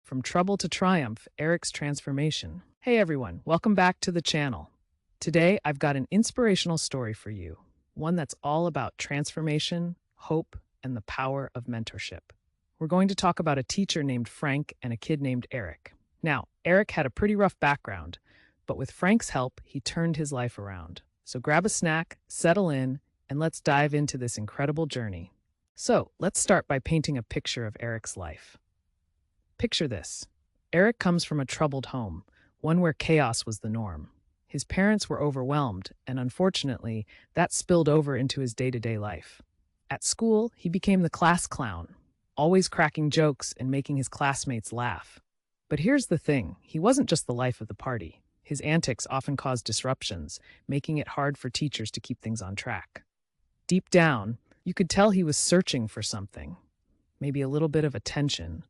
From Trouble to Triumph, Eric's Transformation. Hey everyone, welcome back to the channel. Today, I've got an inspirational story for you, one that's all about transformation, hope, and the power of mentorship. We're going to talk about a teacher named Frank and a kid named Eric. Now, Eric had a pretty rough background, but with Frank's help, he turned his life around. So grab a snack, settle in, and let's dive into this incredible journey. So, let's start by painting a picture of Eric's life. Picture this. Eric comes from a troubled home, one where chaos was the norm. His parents were overwhelmed, and unfortunately, that spilled over into his day-to-day life. At school, he became the class clown, always cracking jokes and making his classmates laugh. But here's the thing, he wasn't just the life of the party. His antics often caused disruptions, making it hard for teachers to keep things on track. Deep down, you could tell he was searching for something, maybe a little bit of attention,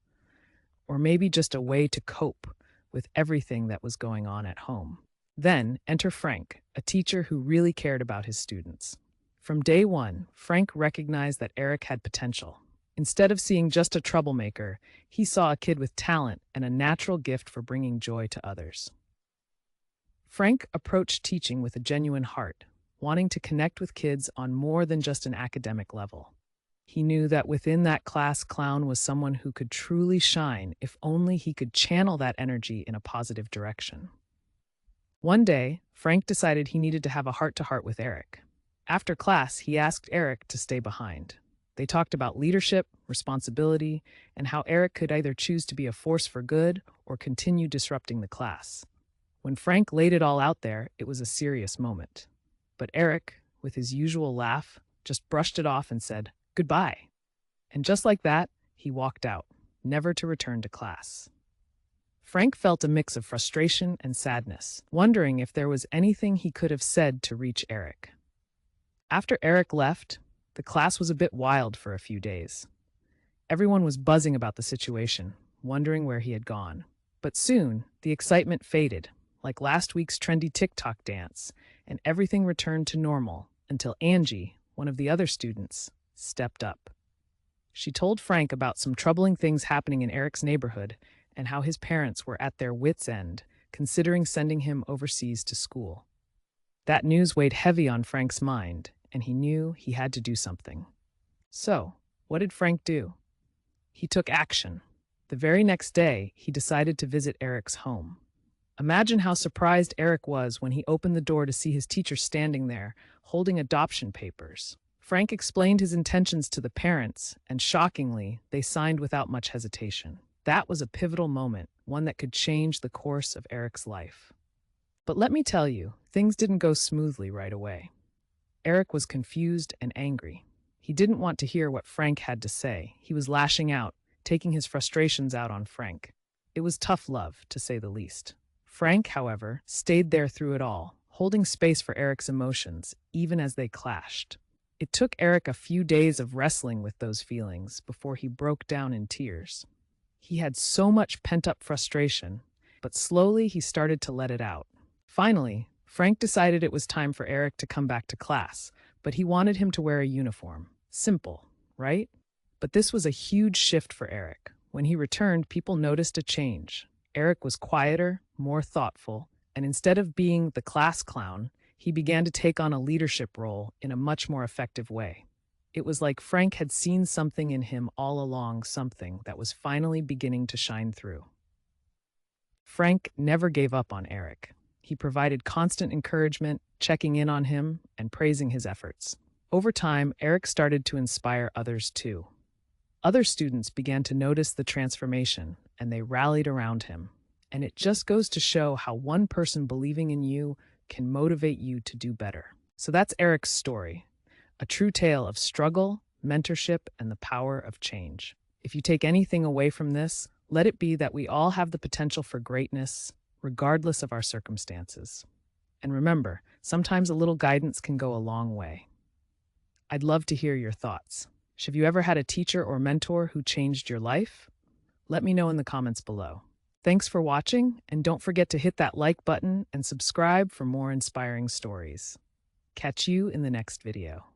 or maybe just a way to cope with everything that was going on at home. Then enter Frank, a teacher who really cared about his students. From day one, Frank recognized that Eric had potential. Instead of seeing just a troublemaker, he saw a kid with talent and a natural gift for bringing joy to others. Frank approached teaching with a genuine heart, wanting to connect with kids on more than just an academic level. He knew that within that class clown was someone who could truly shine if only he could channel that energy in a positive direction. One day, Frank decided he needed to have a heart-to-heart with Eric. After class, he asked Eric to stay behind. They talked about leadership, responsibility, and how Eric could either choose to be a force for good or continue disrupting the class. When Frank laid it all out there, it was a serious moment. But Eric, with his usual laugh, just brushed it off and said, "Goodbye." And just like that, he walked out, never to return to class. Frank felt a mix of frustration and sadness, wondering if there was anything he could have said to reach Eric. After Eric left, the class was a bit wild for a few days. Everyone was buzzing about the situation, wondering where he had gone. But soon, the excitement faded, like last week's trendy TikTok dance, and everything returned to normal until Angie, one of the other students, stepped up. She told Frank about some troubling things happening in Eric's neighborhood and how his parents were at their wits' end, considering sending him overseas to school. That news weighed heavy on Frank's mind, and he knew he had to do something. So, what did Frank do? He took action. The very next day, he decided to visit Eric's home. Imagine how surprised Eric was when he opened the door to see his teacher standing there, holding adoption papers. Frank explained his intentions to the parents, and shockingly, they signed without much hesitation. That was a pivotal moment, one that could change the course of Eric's life. But let me tell you, things didn't go smoothly right away. Eric was confused and angry. He didn't want to hear what Frank had to say. He was lashing out, taking his frustrations out on Frank. It was tough love, to say the least. Frank, however, stayed there through it all, holding space for Eric's emotions, even as they clashed. It took Eric a few days of wrestling with those feelings before he broke down in tears. He had so much pent-up frustration, but slowly he started to let it out. Finally, Frank decided it was time for Eric to come back to class, but he wanted him to wear a uniform. Simple, right? But this was a huge shift for Eric. When he returned, people noticed a change. Eric was quieter, more thoughtful, and instead of being the class clown, he began to take on a leadership role in a much more effective way. It was like Frank had seen something in him all along, something that was finally beginning to shine through. Frank never gave up on Eric. He provided constant encouragement, checking in on him, and praising his efforts. Over time, Eric started to inspire others too. Other students began to notice the transformation, and they rallied around him. And it just goes to show how one person believing in you can motivate you to do better. So that's Eric's story, a true tale of struggle, mentorship, and the power of change. If you take anything away from this, let it be that we all have the potential for greatness, regardless of our circumstances. And remember, sometimes a little guidance can go a long way. I'd love to hear your thoughts. Have you ever had a teacher or mentor who changed your life? Let me know in the comments below. Thanks for watching, and don't forget to hit that like button and subscribe for more inspiring stories. Catch you in the next video.